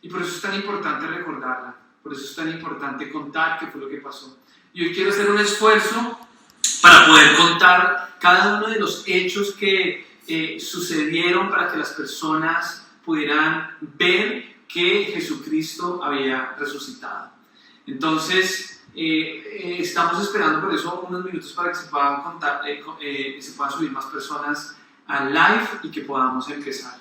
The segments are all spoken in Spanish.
Y por eso es tan importante recordarla, por eso es tan importante contar qué fue lo que pasó. Y hoy quiero hacer un esfuerzo para poder contar cada uno de los hechos que sucedieron para que las personas pudieran ver que Jesucristo había resucitado. Entonces, estamos esperando por eso unos minutos para que se puedan contar, se puedan subir más personas al live y que podamos empezar.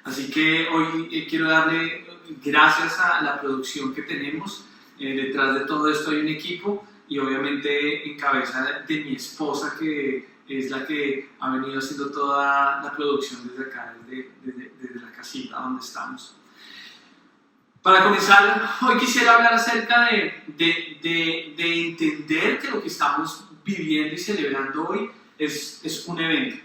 Así que hoy quiero darle gracias a la producción que tenemos. Detrás de todo esto hay un equipo y obviamente en cabeza de mi esposa, que es la que ha venido haciendo toda la producción desde acá, desde la casita donde estamos. Para comenzar, hoy quisiera hablar acerca de entender que lo que estamos viviendo y celebrando hoy es un evento.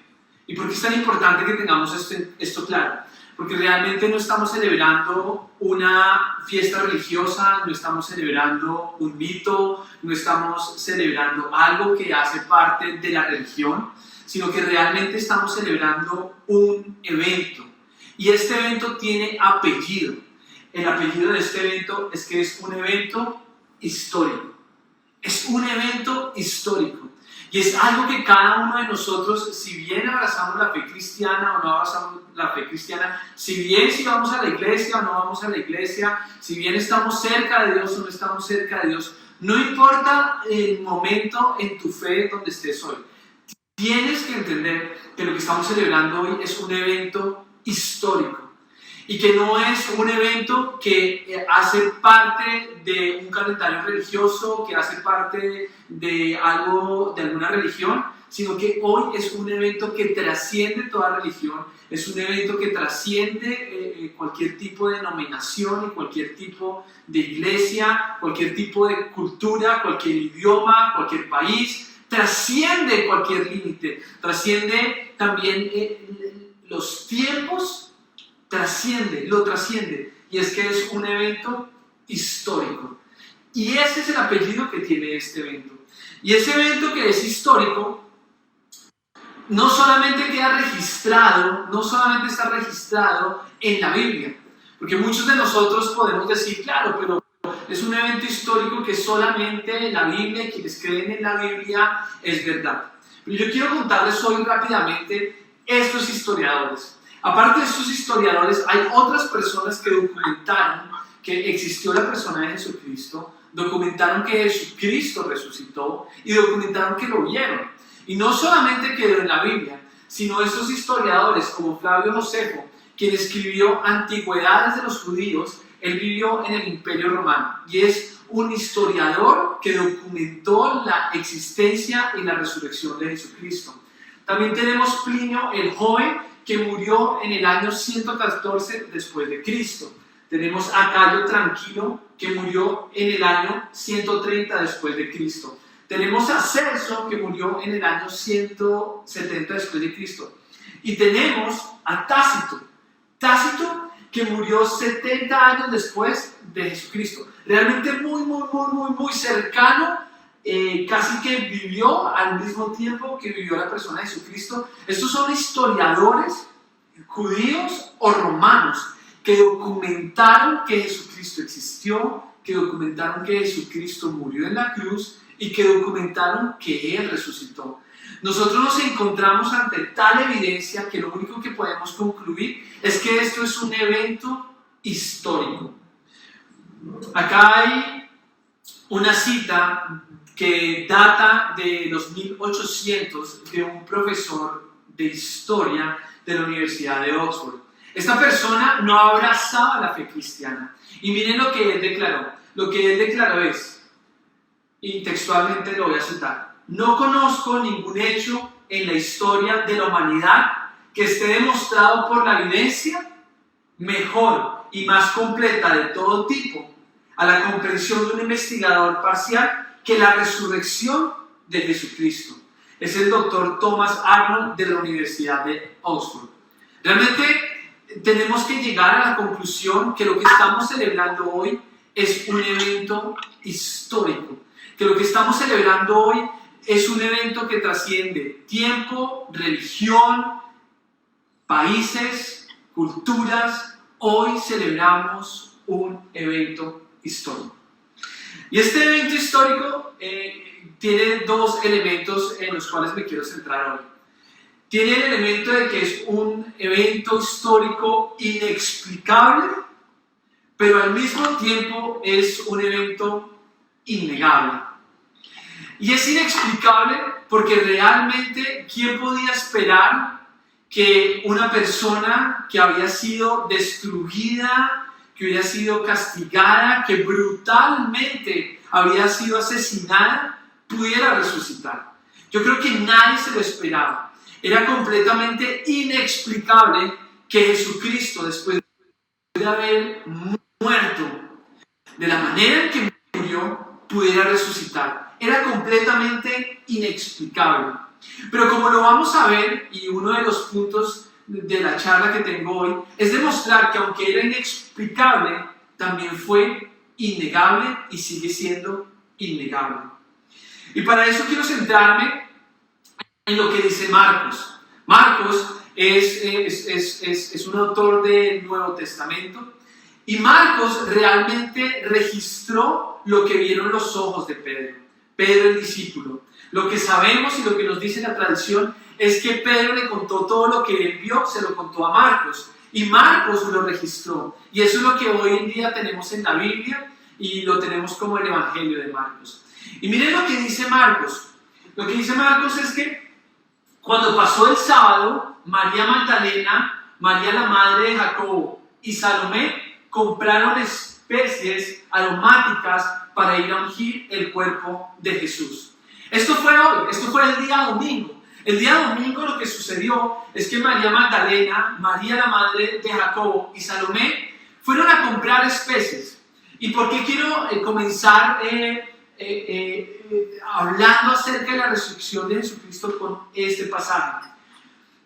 ¿Y por qué es tan importante que tengamos esto claro? Porque realmente no estamos celebrando una fiesta religiosa, no estamos celebrando un mito, no estamos celebrando algo que hace parte de la religión, sino que realmente estamos celebrando un evento. Y este evento tiene apellido. El apellido de este evento es que es un evento histórico. Es un evento histórico. Y es algo que cada uno de nosotros, si bien abrazamos la fe cristiana o no abrazamos la fe cristiana, si bien si vamos a la iglesia o no vamos a la iglesia, si bien estamos cerca de Dios o no estamos cerca de Dios, no importa el momento en tu fe donde estés hoy, tienes que entender que lo que estamos celebrando hoy es un evento histórico. Y que no es un evento que hace parte de un calendario religioso, que hace parte de algo, de alguna religión, sino que hoy es un evento que trasciende toda religión, es un evento que trasciende cualquier tipo de denominación, cualquier tipo de iglesia, cualquier tipo de cultura, cualquier idioma, cualquier país, trasciende cualquier límite, trasciende también los tiempos, lo trasciende, y es que es un evento histórico. Y ese es el apellido que tiene este evento. Y ese evento que es histórico no solamente queda registrado, no solamente está registrado en la Biblia, porque muchos de nosotros podemos decir, claro, pero es un evento histórico que solamente la Biblia y quienes creen en la Biblia es verdad. Pero yo quiero contarles hoy rápidamente estos historiadores. Aparte de estos historiadores, hay otras personas que documentaron que existió la persona de Jesucristo, documentaron que Jesucristo resucitó y documentaron que lo vieron. Y no solamente quedó en la Biblia, sino estos historiadores como Flavio Josefo, quien escribió Antigüedades de los Judíos. Él vivió en el Imperio Romano y es un historiador que documentó la existencia y la resurrección de Jesucristo. También tenemos Plinio el Joven, que murió en el año 114 después de Cristo. Tenemos a Cayo Tranquilo, que murió en el año 130 después de Cristo. Tenemos a Celso, que murió en el año 170 después de Cristo. Y tenemos a Tácito, que murió 70 años después de Jesucristo. Realmente muy cercano, casi que vivió al mismo tiempo que vivió la persona de Jesucristo. Estos son historiadores judíos o romanos que documentaron que Jesucristo existió, que documentaron que Jesucristo murió en la cruz y que documentaron que Él resucitó. Nosotros nos encontramos ante tal evidencia que lo único que podemos concluir es que esto es un evento histórico. Acá hay una cita que data de los 1800 de un profesor de historia de la Universidad de Oxford. Esta persona no abrazaba la fe cristiana. Y miren lo que él declaró. Lo que él declaró es, y textualmente lo voy a citar: no conozco ningún hecho en la historia de la humanidad que esté demostrado por la evidencia mejor y más completa de todo tipo a la comprensión de un investigador parcial que la resurrección de Jesucristo. Es el doctor Thomas Arnold de la Universidad de Oxford. Realmente tenemos que llegar a la conclusión que lo que estamos celebrando hoy es un evento histórico, que lo que estamos celebrando hoy es un evento que trasciende tiempo, religión, países, culturas, hoy celebramos un evento histórico. Y este evento histórico tiene dos elementos en los cuales me quiero centrar hoy. Tiene el elemento de que es un evento histórico inexplicable, pero al mismo tiempo es un evento innegable. Y es inexplicable porque realmente, ¿quién podía esperar que una persona que había sido destruida, que hubiera sido castigada, que brutalmente había sido asesinada, pudiera resucitar? Yo creo que nadie se lo esperaba. Era completamente inexplicable que Jesucristo, después de haber muerto de la manera en que murió, pudiera resucitar. Era completamente inexplicable. Pero como lo vamos a ver, y uno de los puntos de la charla que tengo hoy, es demostrar que aunque era inexplicable, también fue innegable y sigue siendo innegable. Y para eso quiero centrarme en lo que dice Marcos. Marcos es un autor del Nuevo Testamento, y Marcos realmente registró lo que vieron los ojos de Pedro, Pedro el discípulo. Lo que sabemos y lo que nos dice la tradición es que Pedro le contó todo lo que él vio, se lo contó a Marcos, y Marcos lo registró. Y eso es lo que hoy en día tenemos en la Biblia y lo tenemos como el Evangelio de Marcos. Y miren lo que dice Marcos. Lo que dice Marcos es que cuando pasó el sábado, María Magdalena, María la madre de Jacobo y Salomé compraron especies aromáticas para ir a ungir el cuerpo de Jesús. Esto fue hoy, esto fue el día domingo. El día domingo lo que sucedió es que María Magdalena, María la madre de Jacobo y Salomé fueron a comprar especies. ¿Y por qué quiero comenzar hablando acerca de la resurrección de Jesucristo con este pasaje?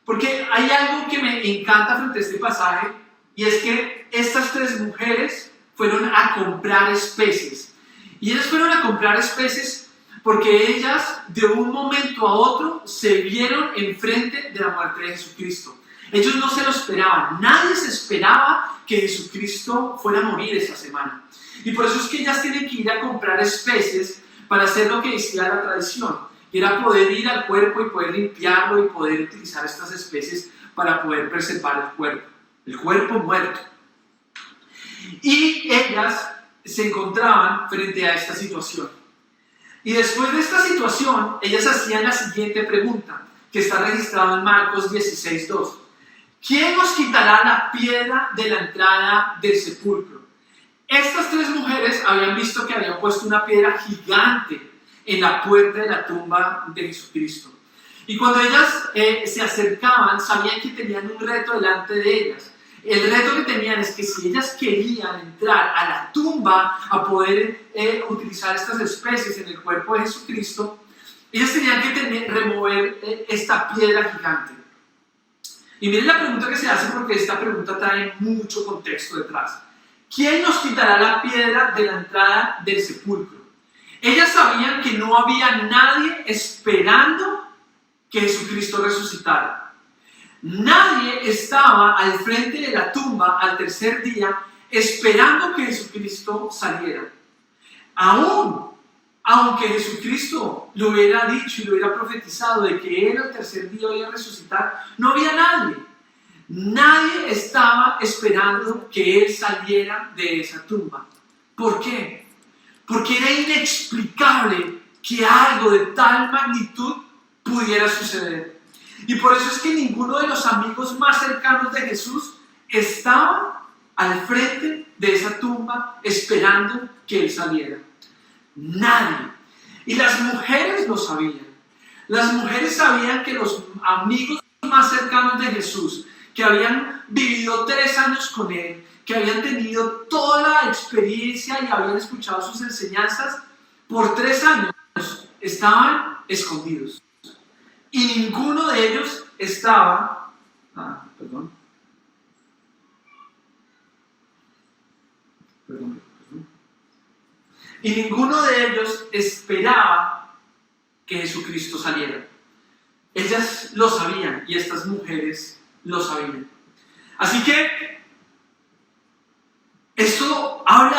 Porque hay algo que me encanta frente a este pasaje, y es que estas tres mujeres fueron a comprar especies. Y ellas fueron a comprar especies porque ellas de un momento a otro se vieron enfrente de la muerte de Jesucristo. Ellos no se lo esperaban, nadie se esperaba que Jesucristo fuera a morir esa semana. Y por eso es que ellas tienen que ir a comprar especies para hacer lo que decía la tradición, que era poder ir al cuerpo y poder limpiarlo y poder utilizar estas especies para poder preservar el cuerpo muerto. Y ellas se encontraban frente a esta situación. Y después de esta situación, ellas hacían la siguiente pregunta, que está registrada en Marcos 16:2. ¿Quién nos quitará la piedra de la entrada del sepulcro? Estas tres mujeres habían visto que habían puesto una piedra gigante en la puerta de la tumba de Jesucristo. Y cuando ellas se acercaban, sabían que tenían un reto delante de ellas. El reto que tenían es que si ellas querían entrar a la tumba a poder utilizar estas especies en el cuerpo de Jesucristo, ellas tenían que remover esta piedra gigante. Y miren la pregunta que se hace, porque esta pregunta trae mucho contexto detrás. ¿Quién nos quitará la piedra de la entrada del sepulcro? Ellas sabían que no había nadie esperando que Jesucristo resucitara. Nadie estaba al frente de la tumba al tercer día esperando que Jesucristo saliera. Aunque Jesucristo lo hubiera dicho y lo hubiera profetizado de que Él al tercer día iba a resucitar, no había nadie. Nadie estaba esperando que Él saliera de esa tumba. ¿Por qué? Porque era inexplicable que algo de tal magnitud pudiera suceder. Y por eso es que ninguno de los amigos más cercanos de Jesús estaba al frente de esa tumba esperando que Él saliera. Nadie. Y las mujeres lo sabían. Las mujeres sabían que los amigos más cercanos de Jesús, que habían vivido 3 años con Él, que habían tenido toda la experiencia y habían escuchado sus enseñanzas, por 3 años estaban escondidos. Y ninguno de ellos estaba... Y ninguno de ellos esperaba que Jesucristo saliera. Ellas lo sabían y estas mujeres lo sabían. Así que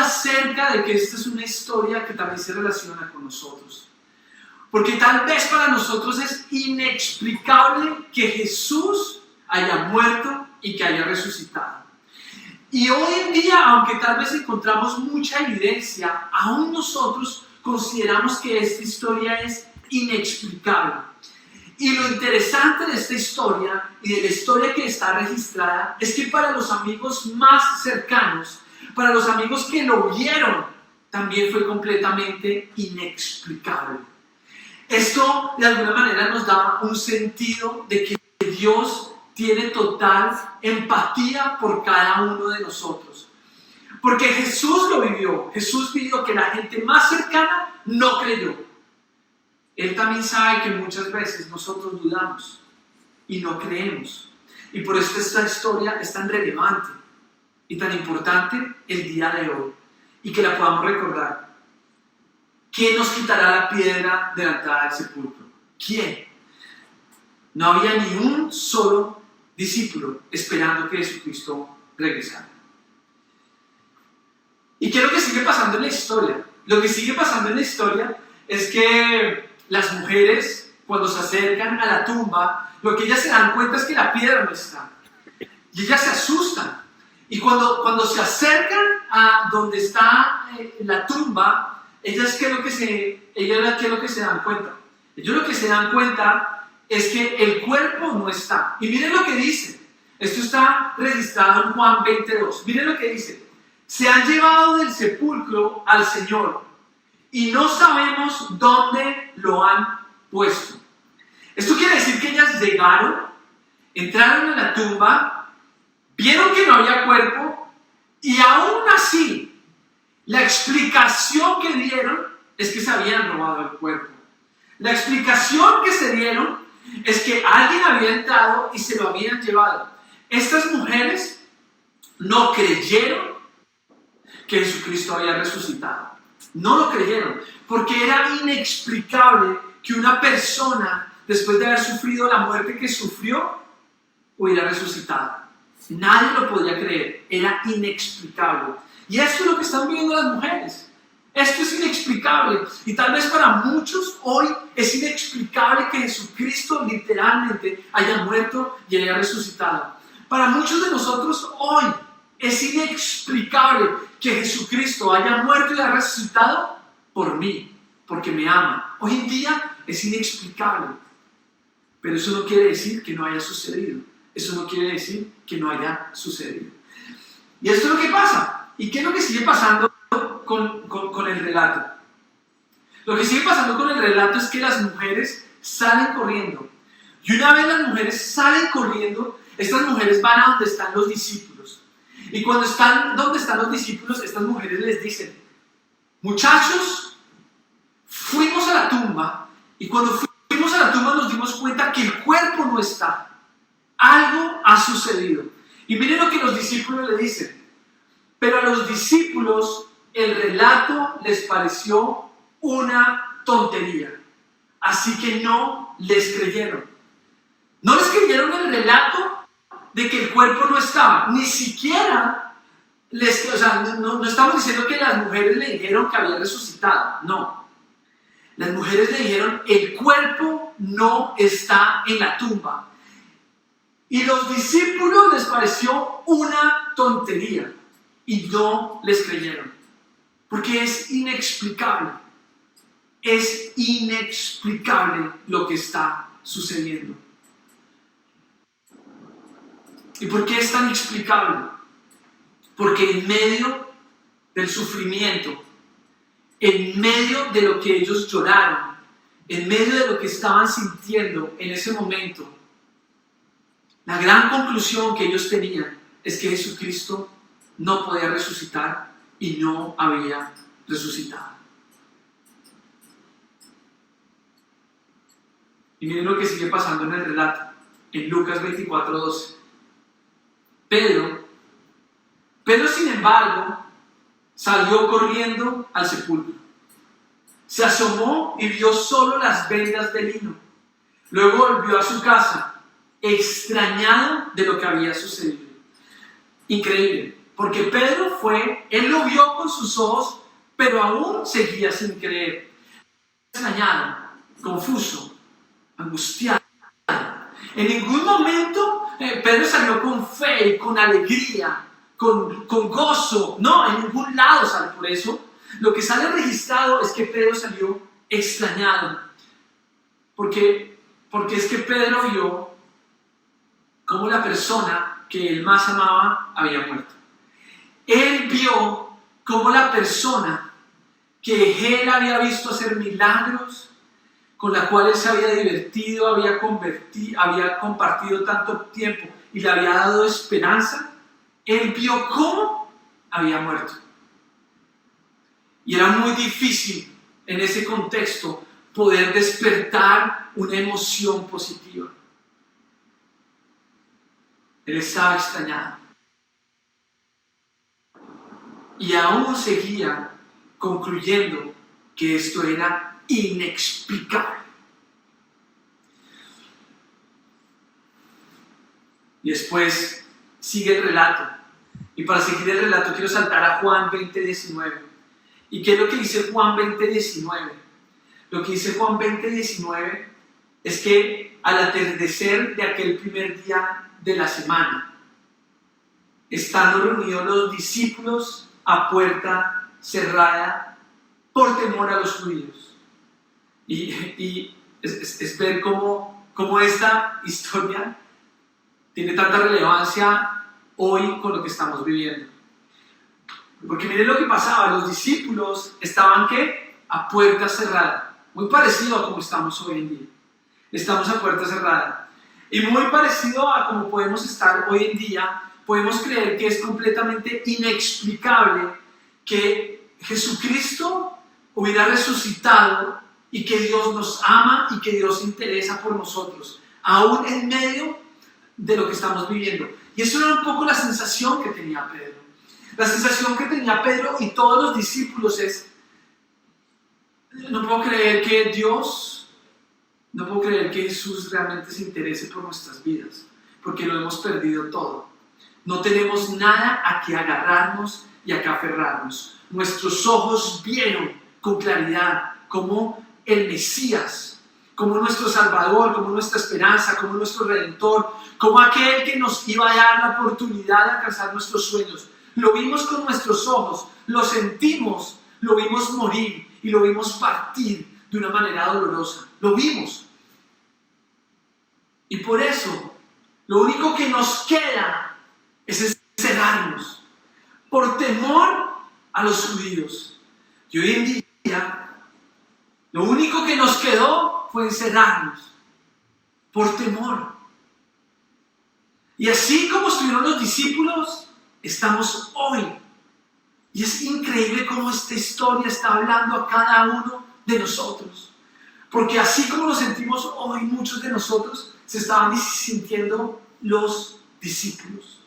acerca de que esta es una historia que también se relaciona con nosotros. Porque tal vez para nosotros es inexplicable que Jesús haya muerto y que haya resucitado. Y hoy en día, aunque tal vez encontramos mucha evidencia, aún nosotros consideramos que esta historia es inexplicable. Y lo interesante de esta historia y de la historia que está registrada es que para los amigos más cercanos, para los amigos que lo vieron, también fue completamente inexplicable. Esto de alguna manera nos da un sentido de que Dios tiene total empatía por cada uno de nosotros. Porque Jesús lo vivió. Jesús vivió que la gente más cercana no creyó. Él también sabe que muchas veces nosotros dudamos y no creemos. Y por eso esta historia es tan relevante y tan importante el día de hoy. Y que la podamos recordar. ¿Quién nos quitará la piedra de la entrada del sepulcro? ¿Quién? No había ni un solo discípulo esperando que Jesucristo regresara. ¿Y qué es lo que sigue pasando en la historia? Lo que sigue pasando en la historia es que las mujeres, cuando se acercan a la tumba, lo que ellas se dan cuenta es que la piedra no está. Y ellas se asustan. Y cuando se acercan a donde está la tumba, ellas qué es lo que se dan cuenta. Ellos lo que se dan cuenta es que el cuerpo no está. Y miren lo que dice. Esto está registrado en Juan 22. Miren lo que dice. Se han llevado del sepulcro al Señor y no sabemos dónde lo han puesto. Esto quiere decir que ellas llegaron, entraron a la tumba, vieron que no había cuerpo y aún así la explicación que dieron es que se habían robado el cuerpo. La explicación que se dieron es que alguien había entrado y se lo habían llevado. Estas mujeres no creyeron que Jesucristo había resucitado. No lo creyeron, porque era inexplicable que una persona, después de haber sufrido la muerte que sufrió, hubiera resucitado. Nadie lo podía creer, era inexplicable. Y esto es lo que están viendo las mujeres. Esto es inexplicable. Y tal vez para muchos hoy es inexplicable que Jesucristo literalmente haya muerto y haya resucitado. Para muchos de nosotros hoy es inexplicable que Jesucristo haya muerto y haya resucitado por mí, porque me ama. Hoy en día es inexplicable. Pero eso no quiere decir que no haya sucedido. Eso no quiere decir que no haya sucedido. Y esto es lo que pasa. ¿Y qué es lo que sigue pasando con el relato? Lo que sigue pasando con el relato es que las mujeres salen corriendo. Y una vez las mujeres salen corriendo, estas mujeres van a donde están los discípulos. Y cuando están donde están los discípulos, estas mujeres les dicen: muchachos, fuimos a la tumba y cuando fuimos a la tumba nos dimos cuenta que el cuerpo no está. Algo ha sucedido. Y miren lo que los discípulos le dicen. Pero a los discípulos el relato les pareció una tontería. Así que no les creyeron. No les creyeron el relato de que el cuerpo no estaba. Ni siquiera no estamos diciendo que las mujeres le dijeron que había resucitado. No. Las mujeres le dijeron: el cuerpo no está en la tumba. Y los discípulos les pareció una tontería. Y no les creyeron. Porque es inexplicable. Es inexplicable lo que está sucediendo. ¿Y por qué es tan inexplicable? Porque en medio del sufrimiento, en medio de lo que ellos lloraron, en medio de lo que estaban sintiendo en ese momento, la gran conclusión que ellos tenían es que Jesucristo no podía resucitar y no había resucitado. Y miren lo que sigue pasando en el relato, en Lucas 24:12. Pedro, sin embargo, salió corriendo al sepulcro. Se asomó y vio solo las vendas de lino. Luego volvió a su casa, extrañado de lo que había sucedido. Increíble, Porque Pedro él lo vio con sus ojos, pero aún seguía sin creer. Extrañado, confuso, angustiado. En ningún momento Pedro salió con fe, con alegría, con gozo. No, en ningún lado sale por eso. Lo que sale registrado es que Pedro salió extrañado. Porque es que Pedro vio cómo la persona que él más amaba había muerto. Él vio cómo la persona que él había visto hacer milagros, con la cual él se había divertido, había compartido tanto tiempo y le había dado esperanza, él vio cómo había muerto. Y era muy difícil en ese contexto poder despertar una emoción positiva. Él estaba extrañado. Y aún seguía concluyendo que esto era inexplicable. Y después sigue el relato. Y para seguir el relato quiero saltar a Juan 20:19. ¿Y qué es lo que dice Juan 20:19? Lo que dice Juan 20:19 es que al atardecer de aquel primer día de la semana, estando reunidos los discípulos a puerta cerrada por temor a los judíos. Y es ver cómo esta historia tiene tanta relevancia hoy con lo que estamos viviendo. Porque miren lo que pasaba, los discípulos estaban ¿qué? A puerta cerrada, muy parecido a como estamos hoy en día. Estamos a puerta cerrada. Y muy parecido a como podemos estar hoy en día, podemos creer que es completamente inexplicable que Jesucristo hubiera resucitado y que Dios nos ama y que Dios se interesa por nosotros, aún en medio de lo que estamos viviendo. Y eso era un poco la sensación que tenía Pedro. La sensación que tenía Pedro y todos los discípulos es: no puedo creer que Jesús realmente se interese por nuestras vidas, porque lo hemos perdido todo. No tenemos nada a que agarrarnos y a que aferrarnos. Nuestros ojos vieron con claridad como el Mesías, como nuestro Salvador, como nuestra esperanza, como nuestro Redentor, como aquel que nos iba a dar la oportunidad de alcanzar nuestros sueños. Lo vimos con nuestros ojos, lo sentimos, lo vimos morir y lo vimos partir de una manera dolorosa. Lo vimos. Y por eso, lo único que nos queda es encerrarnos por temor a los judíos. Y hoy en día, lo único que nos quedó fue encerrarnos por temor. Y así como estuvieron los discípulos, estamos hoy. Y es increíble cómo esta historia está hablando a cada uno de nosotros. Porque así como nos sentimos hoy, muchos de nosotros se estaban sintiendo los discípulos.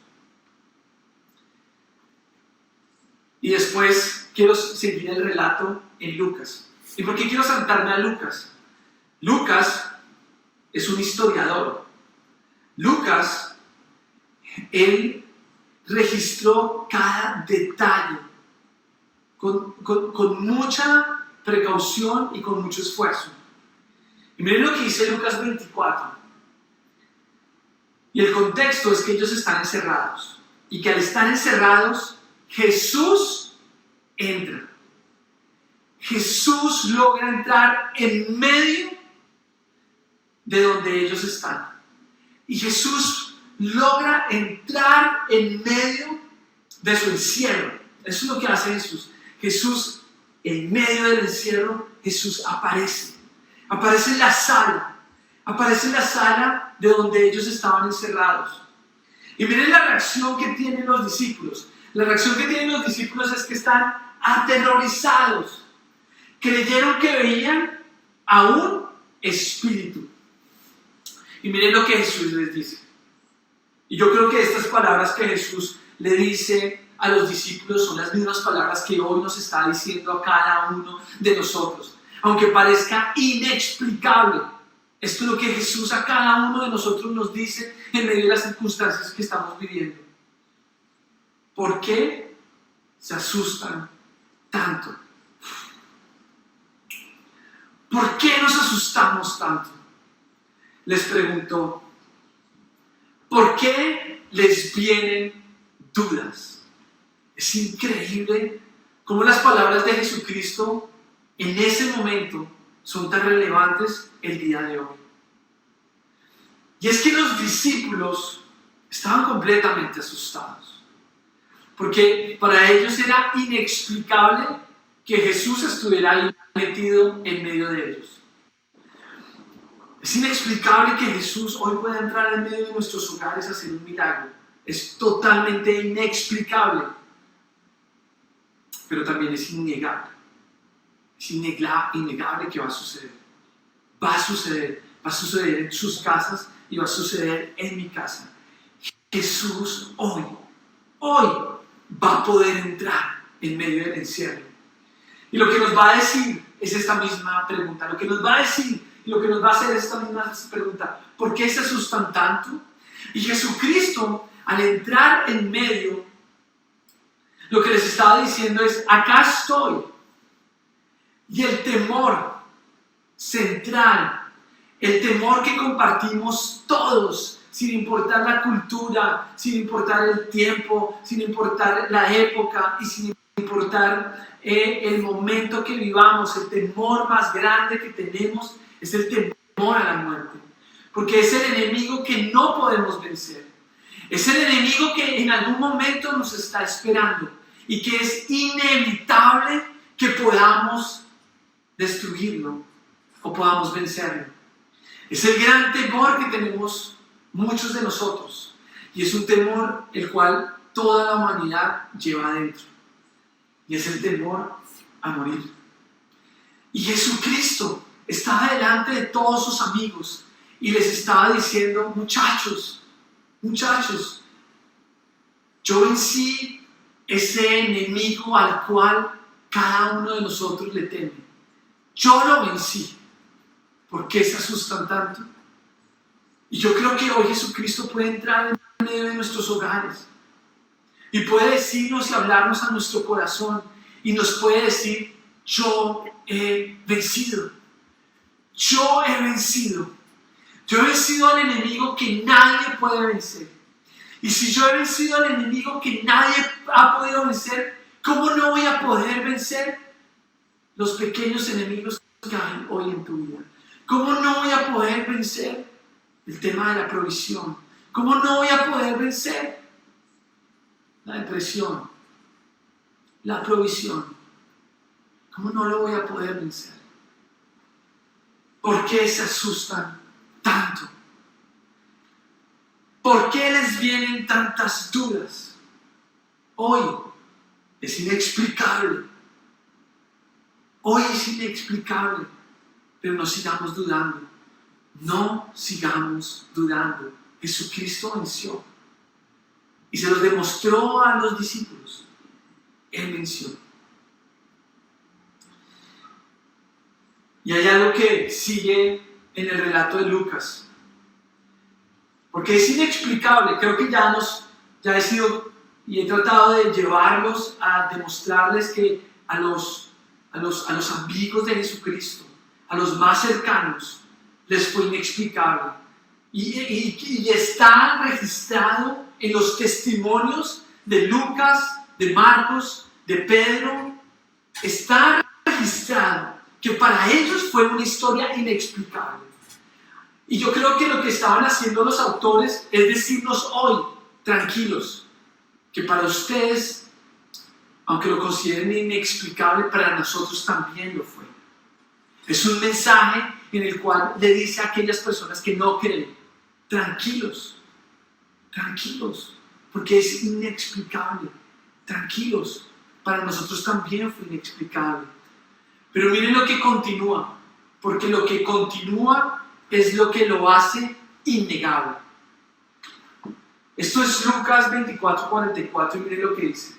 Y después quiero seguir el relato en Lucas. ¿Y por qué quiero saltarme a Lucas? Lucas es un historiador. Lucas, él registró cada detalle con mucha precaución y con mucho esfuerzo. Y miren lo que dice Lucas 24. Y el contexto es que ellos están encerrados. Y que al estar encerrados, Jesús entra. Jesús logra entrar en medio de donde ellos están. Y Jesús logra entrar en medio de su encierro. Eso es lo que hace Jesús. Jesús, en medio del encierro, Jesús aparece. Aparece en la sala. Aparece en la sala de donde ellos estaban encerrados. Y miren la reacción que tienen los discípulos. La reacción que tienen los discípulos es que están aterrorizados. Creyeron que veían a un espíritu. Y miren lo que Jesús les dice. Y yo creo que estas palabras que Jesús le dice a los discípulos son las mismas palabras que hoy nos está diciendo a cada uno de nosotros. Aunque parezca inexplicable, esto es lo que Jesús a cada uno de nosotros nos dice en medio de las circunstancias que estamos viviendo. ¿Por qué se asustan tanto? ¿Por qué nos asustamos tanto? Les preguntó. ¿Por qué les vienen dudas? Es increíble cómo las palabras de Jesucristo en ese momento son tan relevantes el día de hoy. Y es que los discípulos estaban completamente asustados, porque para ellos era inexplicable que Jesús estuviera ahí metido en medio de ellos. Es inexplicable que Jesús hoy pueda entrar en medio de nuestros hogares a hacer un milagro. Es totalmente inexplicable, pero también es innegable. Es innegable que va a suceder. Va a suceder. Va a suceder en sus casas y va a suceder en mi casa. Jesús hoy va a poder entrar en medio del encierro. Y lo que nos va a decir es esta misma pregunta. Lo que nos va a decir y lo que nos va a hacer es esta misma pregunta. ¿Por qué se asustan tanto? Y Jesucristo, al entrar en medio, lo que les estaba diciendo es: acá estoy. Y el temor central, el temor que compartimos todos, sin importar la cultura, sin importar el tiempo, sin importar la época y sin importar el momento que vivamos, el temor más grande que tenemos es el temor a la muerte. Porque es el enemigo que no podemos vencer. Es el enemigo que en algún momento nos está esperando y que es inevitable que podamos destruirlo o podamos vencerlo. Es el gran temor que tenemos muchos de nosotros, y es un temor el cual toda la humanidad lleva adentro, y es el temor a morir. Y Jesucristo estaba delante de todos sus amigos y les estaba diciendo: muchachos, yo vencí ese enemigo al cual cada uno de nosotros le teme. Yo lo vencí. ¿Por qué se asustan tanto? Y yo creo que hoy Jesucristo puede entrar en medio de nuestros hogares y puede decirnos y hablarnos a nuestro corazón y nos puede decir: yo he vencido. Yo he vencido. Yo he vencido al enemigo que nadie puede vencer. Y si yo he vencido al enemigo que nadie ha podido vencer, ¿cómo no voy a poder vencer los pequeños enemigos que hay hoy en tu vida? ¿Cómo no voy a poder vencer el tema de la provisión? ¿Cómo no voy a poder vencer la depresión, la provisión? ¿Cómo no lo voy a poder vencer? ¿Por qué se asustan tanto? ¿Por qué les vienen tantas dudas? Hoy es inexplicable. Hoy es inexplicable. Pero no sigamos dudando. No sigamos dudando. Jesucristo venció. Y se los demostró a los discípulos. Él venció. Y hay algo que sigue en el relato de Lucas. Porque es inexplicable. Creo que ya he sido y he tratado de llevarlos a demostrarles que a los amigos de Jesucristo, a los más cercanos, les fue inexplicable. Y está registrado en los testimonios de Lucas, de Marcos, de Pedro. Está registrado que para ellos fue una historia inexplicable. Y yo creo que lo que estaban haciendo los autores es decirnos hoy, tranquilos, que para ustedes, aunque lo consideren inexplicable, para nosotros también lo fue. Es un mensaje en el cual le dice a aquellas personas que no creen: tranquilos, porque es inexplicable. Tranquilos, para nosotros también fue inexplicable. Pero miren lo que continúa, porque lo que continúa es lo que lo hace innegable. Esto es Lucas 24:44 y miren lo que dice: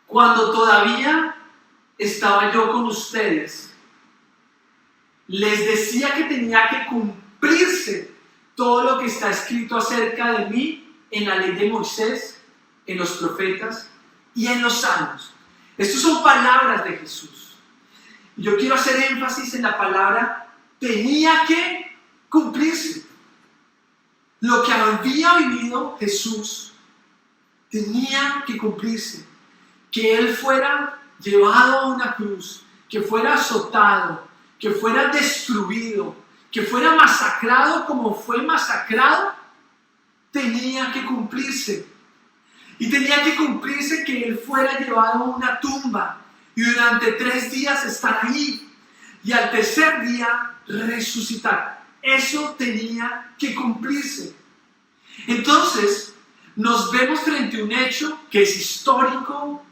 cuando todavía estaba yo con ustedes, les decía que tenía que cumplirse todo lo que está escrito acerca de mí en la ley de Moisés, en los profetas y en los salmos. Estas son palabras de Jesús. Yo quiero hacer énfasis en la palabra tenía que cumplirse. Lo que había vivido Jesús tenía que cumplirse. Que Él fuera llevado a una cruz, que fuera azotado, que fuera destruido, que fuera masacrado como fue masacrado, tenía que cumplirse. Y tenía que cumplirse que Él fuera llevado a una tumba y durante 3 días estar ahí y al tercer día resucitar. Eso tenía que cumplirse. Entonces, nos vemos frente a un hecho que es histórico,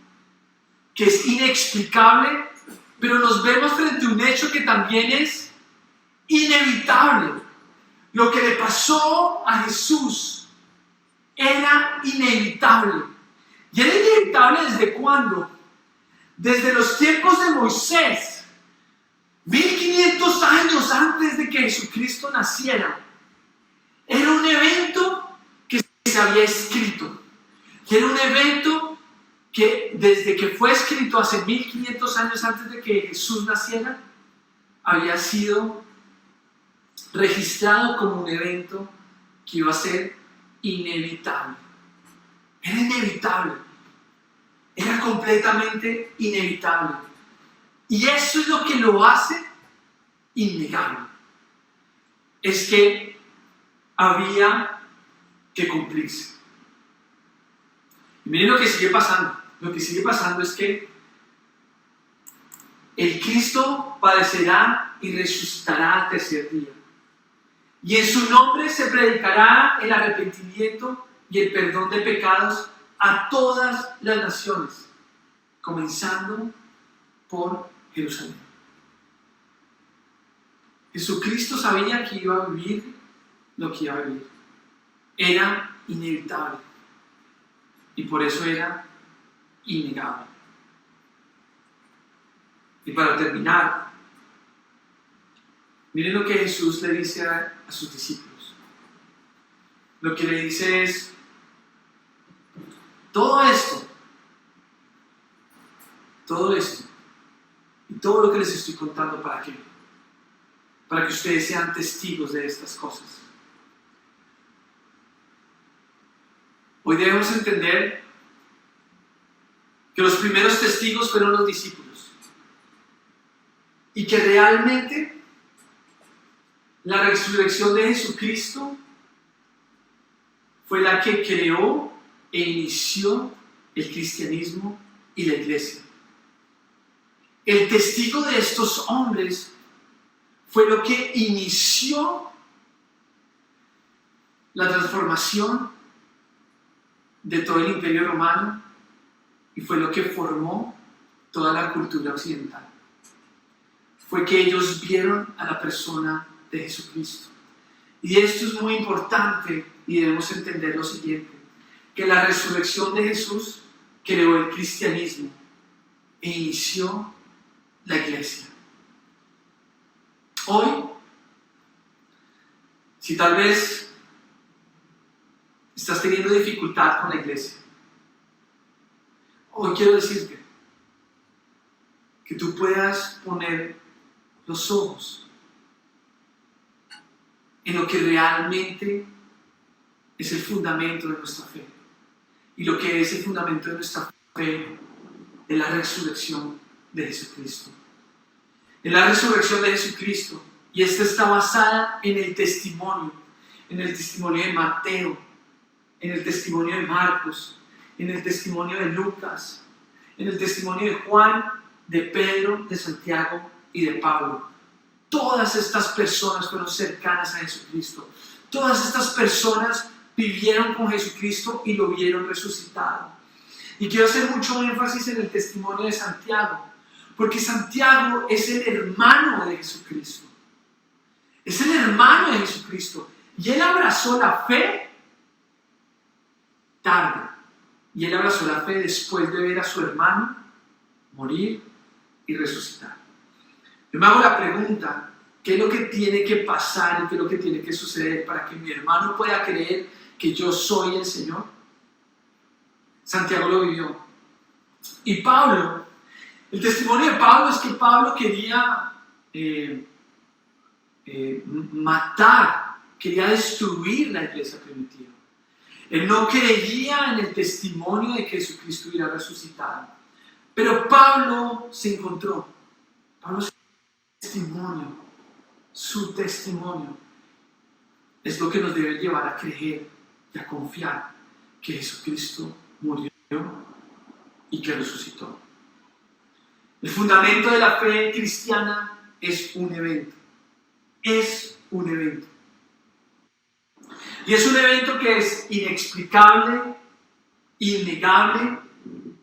que es inexplicable, pero nos vemos frente a un hecho que también es inevitable. Lo que le pasó a Jesús era inevitable. ¿Y era inevitable desde cuándo? Desde los tiempos de Moisés, 1500 años antes de que Jesucristo naciera. Era un evento que se había escrito. Y era un evento que desde que fue escrito hace 1500 años antes de que Jesús naciera, había sido registrado como un evento que iba a ser inevitable. Era inevitable. Era completamente inevitable. Y eso es lo que lo hace innegable. Es que había que cumplirse. Y miren lo que sigue pasando. Lo que sigue pasando es que el Cristo padecerá y resucitará al tercer día. Y en su nombre se predicará el arrepentimiento y el perdón de pecados a todas las naciones, comenzando por Jerusalén. Jesucristo sabía que iba a vivir lo que iba a vivir. Era inevitable. Y por eso era innegable. Y para terminar, miren lo que Jesús le dice a sus discípulos. Lo que le dice es, todo esto, y todo lo que les estoy contando, ¿para qué? Para que ustedes sean testigos de estas cosas. Hoy debemos entender que los primeros testigos fueron los discípulos y que realmente la resurrección de Jesucristo fue la que creó e inició el cristianismo y la iglesia. El testigo de estos hombres fue lo que inició la transformación de todo el Imperio Romano y fue lo que formó toda la cultura occidental. Fue que ellos vieron a la persona de Jesucristo. Y esto es muy importante y debemos entender lo siguiente, que la resurrección de Jesús creó el cristianismo e inició la iglesia. Hoy, si tal vez estás teniendo dificultad con la iglesia, hoy quiero decirte que tú puedas poner los ojos en lo que realmente es el fundamento de nuestra fe. Y lo que es el fundamento de nuestra fe es la resurrección de Jesucristo. En la resurrección de Jesucristo. Y esta está basada en el testimonio de Mateo, en el testimonio de Marcos, en el testimonio de Lucas, en el testimonio de Juan, de Pedro, de Santiago y de Pablo. Todas estas personas fueron cercanas a Jesucristo. Todas estas personas vivieron con Jesucristo y lo vieron resucitado. Y quiero hacer mucho énfasis en el testimonio de Santiago, porque Santiago es el hermano de Jesucristo. Es el hermano de Jesucristo. Y él abrazó la fe tarde. Y él abrazó la fe después de ver a su hermano morir y resucitar. Yo me hago la pregunta, ¿qué es lo que tiene que pasar y qué es lo que tiene que suceder para que mi hermano pueda creer que yo soy el Señor? Santiago lo vivió. Y Pablo, el testimonio de Pablo es que Pablo quería matar, quería destruir la iglesia primitiva. Él no creía en el testimonio de que Jesucristo hubiera resucitado. Pero Pablo se encontró. Pablo su testimonio es lo que nos debe llevar a creer y a confiar que Jesucristo murió y que resucitó. El fundamento de la fe cristiana es un evento. Es un evento. Y es un evento que es inexplicable, innegable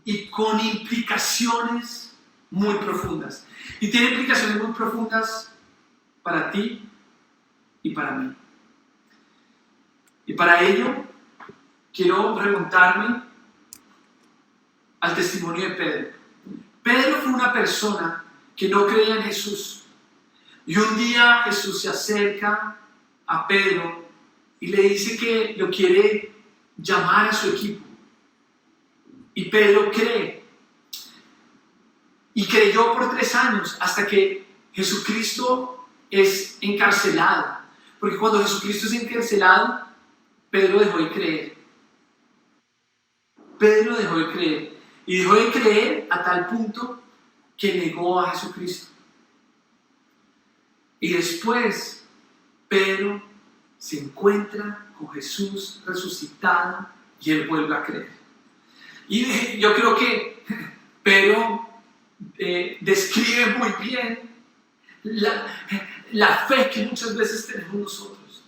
y con implicaciones muy profundas. Y tiene implicaciones muy profundas para ti y para mí. Y para ello quiero remontarme al testimonio de Pedro. Pedro fue una persona que no creía en Jesús. Y un día Jesús se acerca a Pedro y le dice que lo quiere llamar a su equipo. Y Pedro cree. Y creyó por 3 años hasta que Jesucristo es encarcelado. Porque cuando Jesucristo es encarcelado, Pedro dejó de creer. Pedro dejó de creer. Y dejó de creer a tal punto que negó a Jesucristo. Y después Pedro se encuentra con Jesús resucitado y él vuelve a creer. Y yo creo que Pedro describe muy bien la fe que muchas veces tenemos nosotros.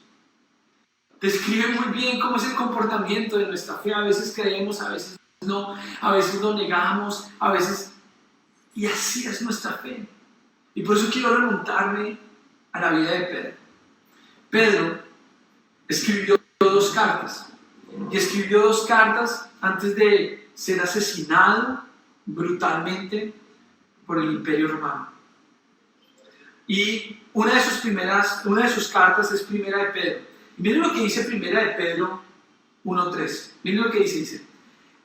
Describe muy bien cómo es el comportamiento de nuestra fe. A veces creemos, a veces no, a veces lo negamos, a veces... Y así es nuestra fe. Y por eso quiero remontarme a la vida de Pedro. Pedro escribió 2 cartas. Y escribió 2 cartas antes de ser asesinado brutalmente por el Imperio Romano. Y una de sus cartas es Primera de Pedro. Y miren lo que dice Primera de Pedro 1:3. Miren lo que dice.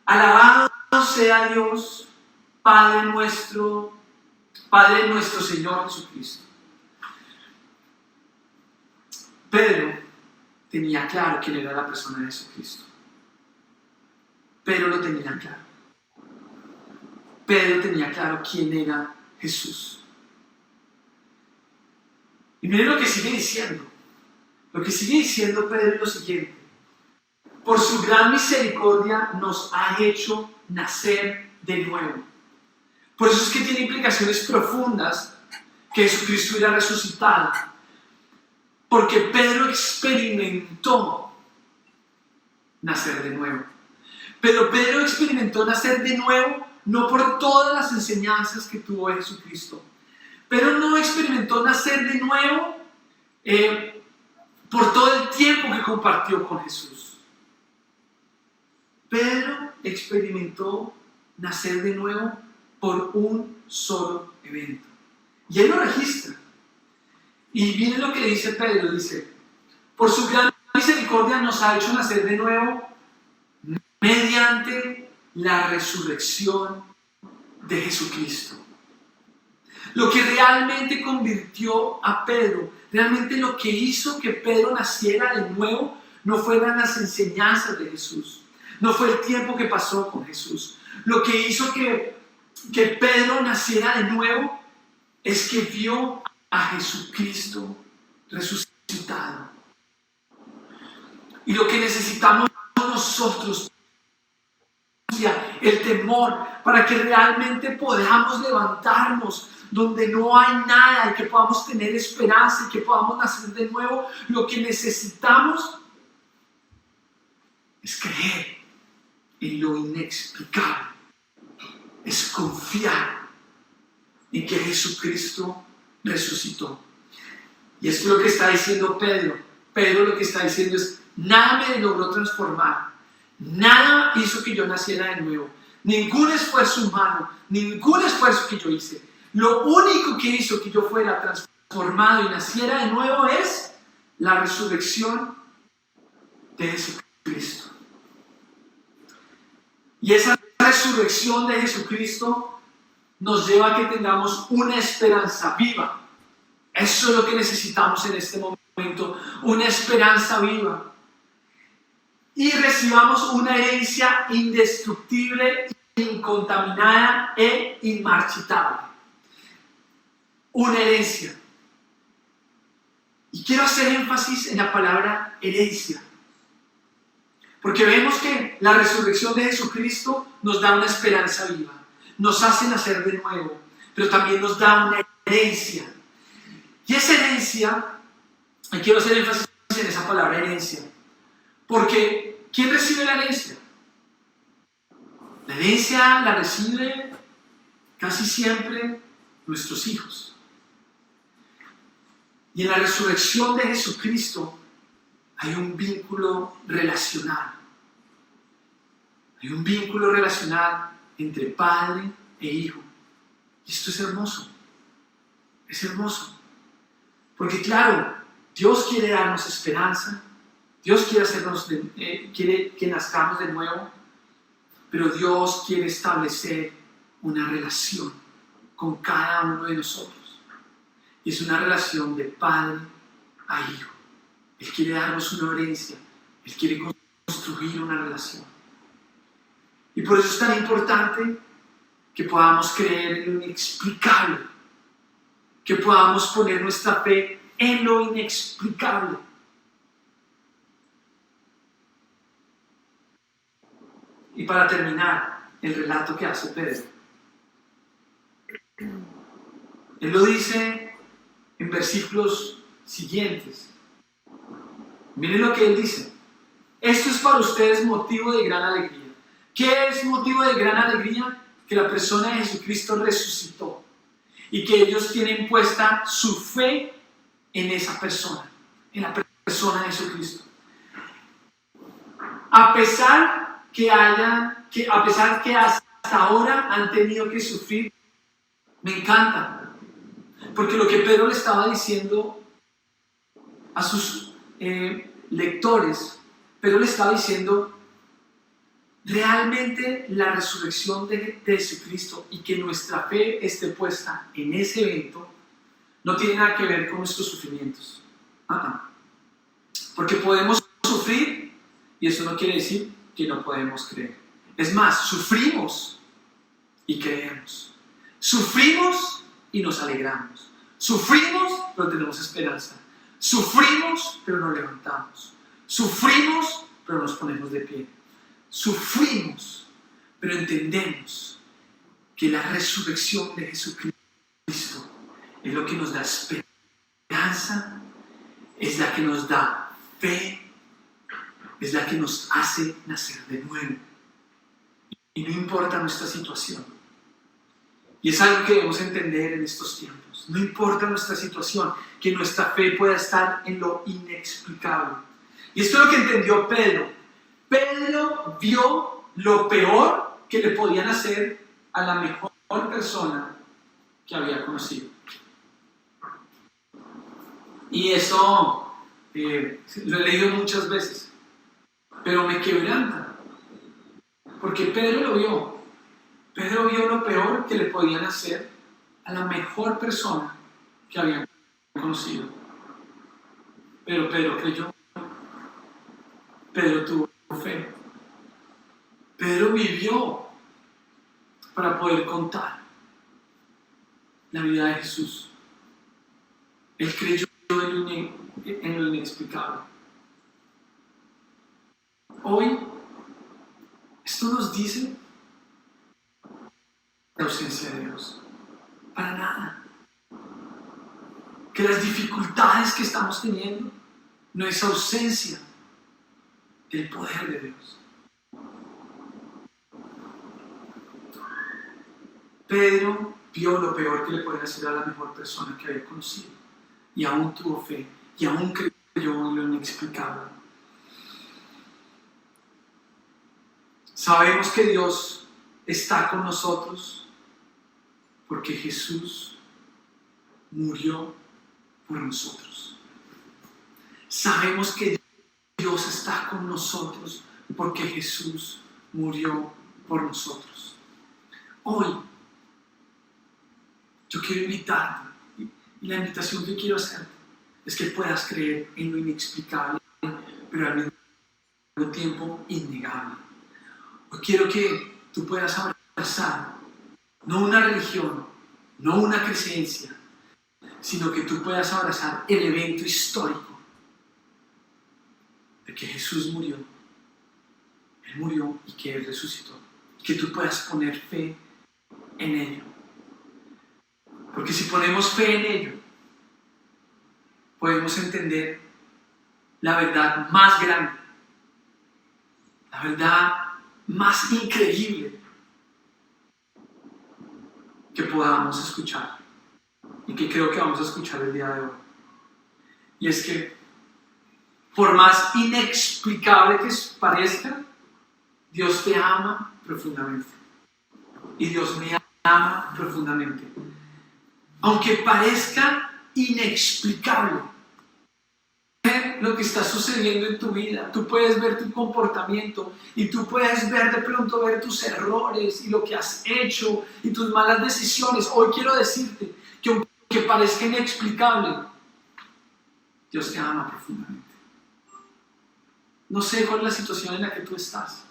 Alabado sea Dios, Padre de nuestro Señor Jesucristo. Pedro tenía claro quién era la persona de Jesucristo. Pedro lo tenía claro. Pedro tenía claro quién era Jesús. Y miren lo que sigue diciendo. Lo que sigue diciendo Pedro es lo siguiente. Por su gran misericordia nos ha hecho nacer de nuevo. Por eso es que tiene implicaciones profundas que Jesucristo hubiera resucitado. Porque Pedro experimentó nacer de nuevo. Pero Pedro experimentó nacer de nuevo no por todas las enseñanzas que tuvo Jesucristo. Pedro no experimentó nacer de nuevo por todo el tiempo que compartió con Jesús. Pedro experimentó nacer de nuevo por un solo evento. Y él lo registra. Y miren lo que dice Pedro, dice, por su gran misericordia nos ha hecho nacer de nuevo mediante la resurrección de Jesucristo. Lo que realmente convirtió a Pedro, realmente lo que hizo que Pedro naciera de nuevo, no fueron las enseñanzas de Jesús, no fue el tiempo que pasó con Jesús. Lo que hizo que Pedro naciera de nuevo es que vio a Jesucristo resucitado. Y lo que necesitamos nosotros, el temor, para que realmente podamos levantarnos donde no hay nada y que podamos tener esperanza y que podamos nacer de nuevo, lo que necesitamos es creer en lo inexplicable, es confiar en que Jesucristo resucitó. Y esto es lo que está diciendo Pedro. Pedro lo que está diciendo es, nada me logró transformar, nada hizo que yo naciera de nuevo, ningún esfuerzo humano, ningún esfuerzo que yo hice. Lo único que hizo que yo fuera transformado y naciera de nuevo es la resurrección de Jesucristo. Y esa resurrección de Jesucristo nos lleva a que tengamos una esperanza viva. Eso es lo que necesitamos en este momento, una esperanza viva. Y recibamos una herencia indestructible, incontaminada e inmarchitable. Una herencia. Y quiero hacer énfasis en la palabra herencia. Porque vemos que la resurrección de Jesucristo nos da una esperanza viva, nos hace nacer de nuevo, pero también nos da una herencia. Y esa herencia, y quiero hacer énfasis en esa palabra herencia, porque ¿quién recibe la herencia? La herencia la recibe casi siempre nuestros hijos. Y en la resurrección de Jesucristo hay un vínculo relacional. Hay un vínculo relacional entre padre e hijo. Y esto es hermoso. Es hermoso. Porque claro, Dios quiere darnos esperanza. Dios quiere que nazcamos de nuevo. Pero Dios quiere establecer una relación con cada uno de nosotros. Y es una relación de padre a hijo. Él quiere darnos una herencia. Él quiere construir una relación. Y por eso es tan importante que podamos creer en lo inexplicable. Que podamos poner nuestra fe en lo inexplicable. Y para terminar, el relato que hace Pedro. Él lo dice en versículos siguientes. Miren lo que él dice. Esto es para ustedes motivo de gran alegría. ¿Qué es motivo de gran alegría? Que la persona de Jesucristo resucitó y que ellos tienen puesta su fe en esa persona, en la persona de Jesucristo. A pesar que hasta ahora han tenido que sufrir, me encanta, porque lo que Pedro le estaba diciendo a sus lectores, Pedro le estaba diciendo, realmente la resurrección de Jesucristo y que nuestra fe esté puesta en ese evento no tiene nada que ver con nuestros sufrimientos. Porque podemos sufrir y eso no quiere decir que no podemos creer. Es más, sufrimos y creemos. Sufrimos y nos alegramos. Sufrimos pero tenemos esperanza. Sufrimos pero nos levantamos. Sufrimos pero nos ponemos de pie. Sufrimos, pero entendemos que la resurrección de Jesucristo es lo que nos da esperanza, es la que nos da fe, es la que nos hace nacer de nuevo. Y no importa nuestra situación. Y es algo que debemos entender en estos tiempos. No importa nuestra situación, que nuestra fe pueda estar en lo inexplicable. Y esto es lo que entendió Pedro. Pedro vio lo peor que le podían hacer a la mejor persona que había conocido. Y eso lo he leído muchas veces, pero me quebranta, porque Pedro lo vio. Pedro vio lo peor que le podían hacer a la mejor persona que había conocido. Pero Pedro creyó. Pedro tuvo fe. Pedro vivió para poder contar la vida de Jesús. Él creyó en lo inexplicable. Hoy, esto nos dice la ausencia de Dios. Para nada. Que las dificultades que estamos teniendo no es ausencia del poder de Dios. Pedro vio lo peor que le podía hacer a la mejor persona que había conocido y aún tuvo fe y aún creyó en lo inexplicable. Sabemos que Dios está con nosotros porque Jesús murió por nosotros. Sabemos que Dios está con nosotros porque Jesús murió por nosotros. Hoy, yo quiero invitarte, y la invitación que quiero hacerte es que puedas creer en lo inexplicable, pero al mismo tiempo innegable. Hoy quiero que tú puedas abrazar no una religión, no una creencia, sino que tú puedas abrazar el evento histórico de que Jesús murió. Él murió y que Él resucitó. Y que tú puedas poner fe en ello. Porque si ponemos fe en ello, podemos entender la verdad más grande, la verdad más increíble que podamos escuchar y que creo que vamos a escuchar el día de hoy. Y es que, por más inexplicable que parezca, Dios te ama profundamente. Y Dios me ama profundamente. Aunque parezca inexplicable lo que está sucediendo en tu vida, tú puedes ver tu comportamiento y tú puedes ver de pronto tus errores y lo que has hecho y tus malas decisiones. Hoy quiero decirte que aunque parezca inexplicable, Dios te ama profundamente. No sé cuál es la situación en la que tú estás.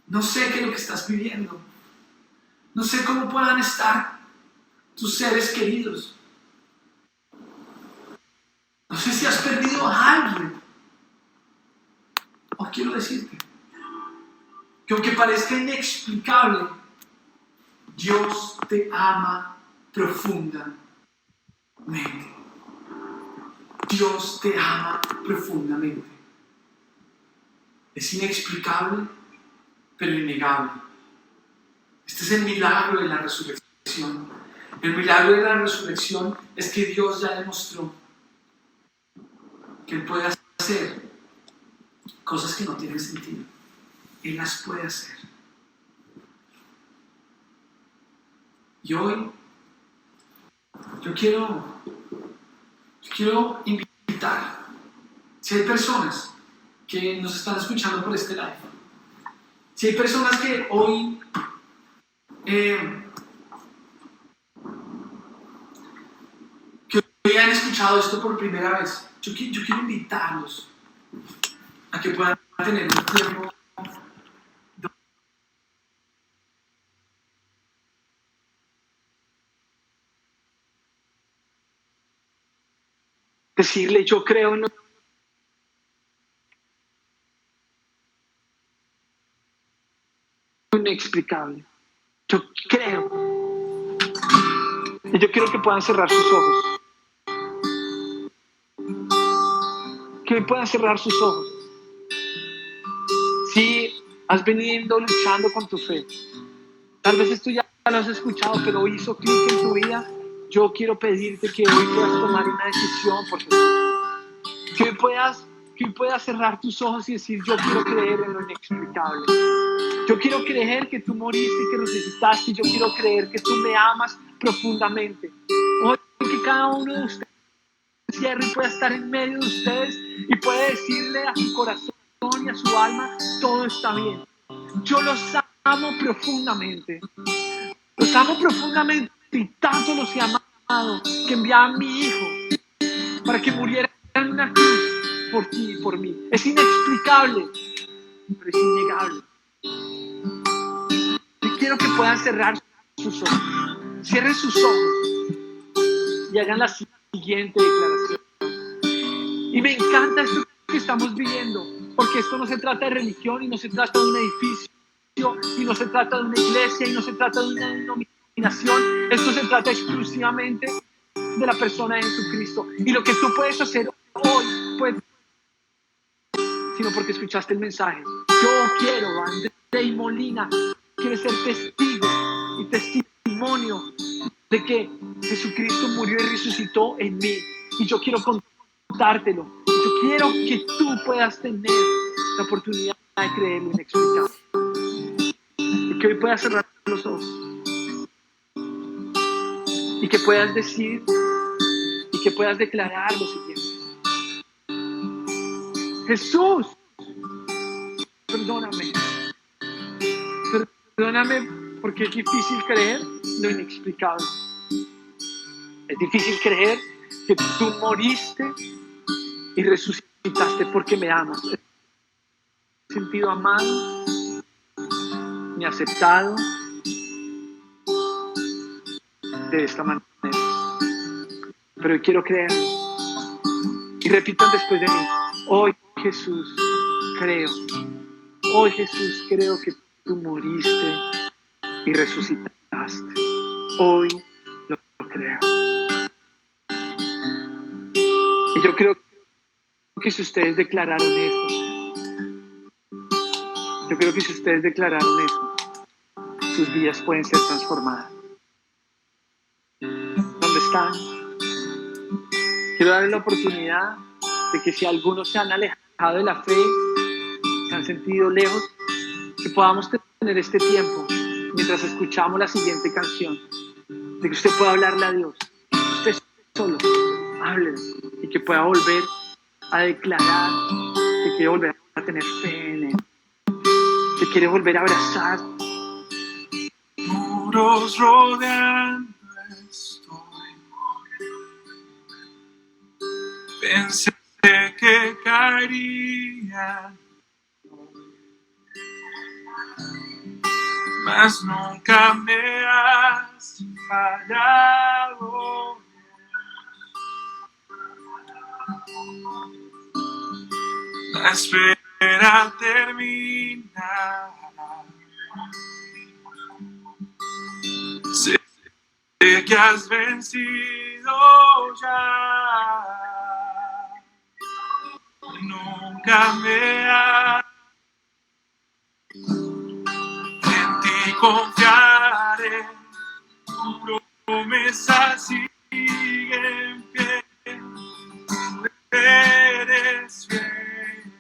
No sé qué es lo que estás viviendo. No sé cómo puedan estar tus seres queridos. No sé si has perdido a alguien. O quiero decirte que aunque parezca inexplicable, Dios te ama profundamente. Dios te ama profundamente. Es inexplicable, pero innegable. Este es el milagro de la resurrección. El milagro de la resurrección es que Dios ya demostró que Él puede hacer cosas que no tienen sentido. Él las puede hacer. Y hoy yo quiero invitar, si hay personas que nos están escuchando por este live, si hay personas que hoy han escuchado esto por primera vez, yo quiero invitarlos a que puedan tener un tiempo decirle: yo creo en lo inexplicable. Yo creo. Y yo quiero que puedan cerrar sus ojos. Que puedan cerrar sus ojos. Si has venido luchando con tu fe, tal vez esto ya lo has escuchado, pero hoy hizo clic en tu vida, yo quiero pedirte que hoy puedas tomar una decisión por Jesús. Que hoy puedas cerrar tus ojos y decir: yo quiero creer en lo inexplicable. Yo quiero creer que tú moriste y que resucitaste. Yo quiero creer que tú me amas profundamente. Hoy que cada uno de ustedes cierre y pueda estar en medio de ustedes y puede decirle a su corazón y a su alma: todo está bien. Yo los amo profundamente. Los amo profundamente y tanto los he amado que envié a mi hijo para que muriera en una cruz por ti y por mí. Es inexplicable, pero es innegable. Y quiero que puedan cerrar sus ojos. Cierren sus ojos y hagan la siguiente declaración. Y me encanta esto que estamos viviendo, porque esto no se trata de religión y no se trata de un edificio y no se trata de una iglesia y no se trata de una denominación. Esto se trata exclusivamente de la persona de Jesucristo. Y lo que tú puedes hacer hoy, pues, sino porque escuchaste el mensaje. Yo quiero, André Molina, quiere ser testigo y testimonio de que Jesucristo murió y resucitó en mí. Y yo quiero contártelo. Yo quiero que tú puedas tener la oportunidad de creer lo inexplicable. Y que hoy puedas cerrar los ojos. Y que puedas decir y que puedas declarar lo siguiente: Jesús, perdóname Perdóname porque es difícil creer lo inexplicable. Es difícil creer que tú moriste y resucitaste porque me amas. Me he sentido amado, ni aceptado de esta manera. Pero hoy quiero creer. Y repitan después de mí: hoy Jesús, creo. Hoy Jesús, creo que tú moriste y resucitaste. Hoy lo creo. Y yo creo que si ustedes declararon eso, sus vidas pueden ser transformadas. ¿Dónde están? Quiero darles la oportunidad de que si algunos se han alejado de la fe, se han sentido lejos, que podamos tener este tiempo mientras escuchamos la siguiente canción, de que usted pueda hablarle a Dios, usted solo, háblele, y que pueda volver a declarar que quiere volver a tener fe en Él, que quiere volver a abrazar. Muros rodeando estoy, pensé que caería, mas nunca me has fallado. La espera termina. Sé que has vencido ya. Nunca me has. En ti confiaré. Tu promesa sigue en pie. Eres fiel.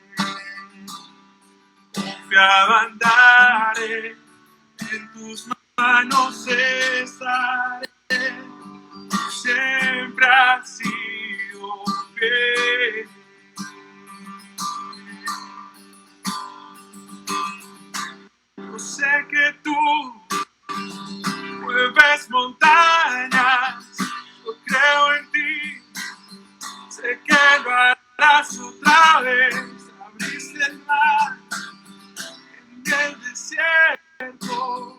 Confiado andaré, en tus manos estaré. Tú siempre has sido fiel. Yo sé que tú mueves montañas, yo creo en ti. Sé que lo harás otra vez. Abriste el mar en el desierto.